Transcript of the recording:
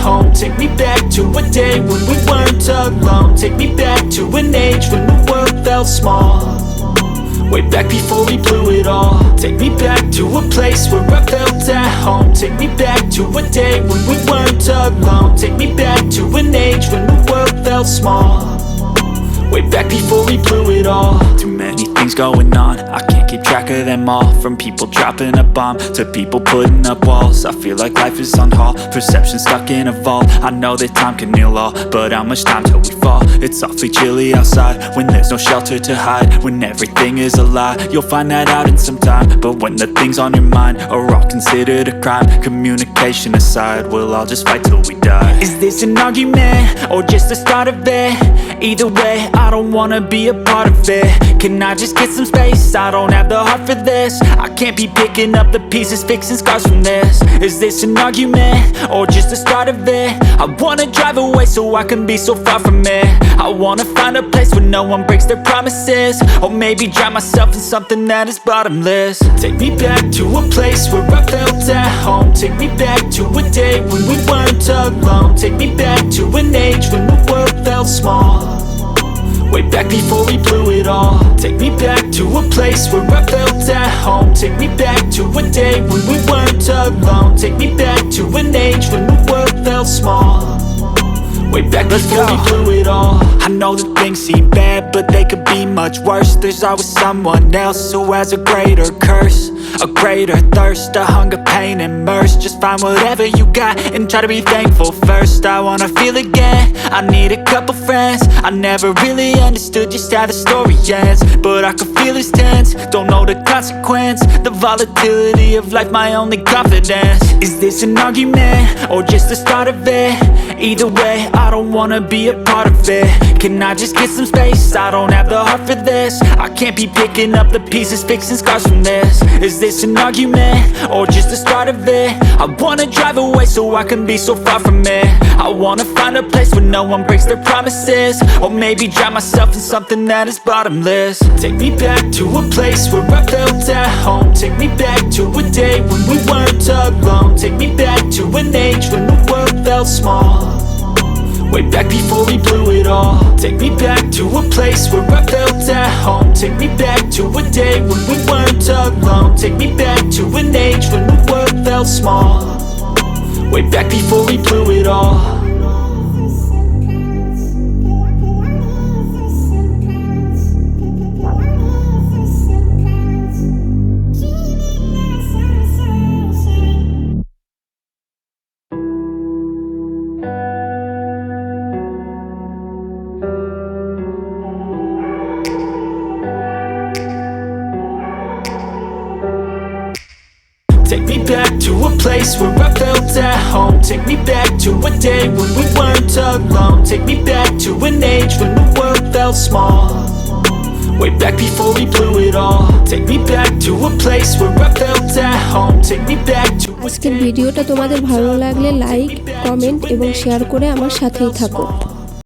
home. Take me back to a day when we weren't alone. Take me back to an age when the world felt small, way back before we blew it all. Take me back to a place where I felt at home. Take me back to a day when we weren't alone. Take me back to an age when the world felt small, way back before we blew it all. Too many things going on, I can't keep track of them all. From people dropping a bomb to people putting up walls. I feel like life is on hold, perception stuck in a vault. I know that time can heal all, but how much time till we fall? It's awfully chilly outside when there's no shelter to hide. When everything is a lie, you'll find that out in some time. But when the things on your mind are all considered a crime, communication aside, we'll all just fight till we die. Is this an argument or just the start of it? Either way, I don't wanna be a part of it. Can I just get some space? I don't have the heart for this. I can't be picking up the pieces, fixing scars from this. Is this an argument or just the start of it? I wanna drive away so I can be so far from it. I wanna find a place where no one breaks their promises, or maybe drown myself in something that is bottomless. Take me back to a place where I felt at home. Take me back to a day when we weren't alone. Take me back to an age when the world felt small, way back before we blew it all. Take me back to a place where I felt at home. Take me back to a day when we weren't alone. Take me back to an age when the world felt small, way back before we blew it all. I know that things seem bad, but they could be much worse. There's always someone else who has a greater curse, a greater thirst, a hunger, pain, and mercy. Just find whatever you got and try to be thankful first. I wanna feel again, I need a couple friends. I never really understood just how the story ends, but I can feel it's tense, don't know the consequence. The volatility of life, my only confidence. Is this an argument or just the start of it? Either way, I don't wanna be a part of it. Can I just get some space? I don't have the heart for this. I can't be picking up the pieces, fixing scars from this. Is this an argument or just the start of it? I wanna drive away so I can be so far from it. I wanna find a place where no one breaks their promises, or maybe drown myself in something that is bottomless. Take me back to a place where I felt at home. Take me back to a day when we weren't alone. Take me back to an age when the world felt small, way back before we blew it all. Take me back to a place where I felt at home. Take me back to a day when we weren't alone. Take me back to an age when the world felt small, way back before we blew it all. Take me back to a place where I felt at home. Take me back to a day when we weren't alone. Take me back to an age when the world felt small, way back before we blew it all. Take me back to a place where I felt at home. Take me back to আজকের ভিডিওটা তোমাদের ভালো লাগলে like, comment এবং share করে আমার সাথেই থাকো।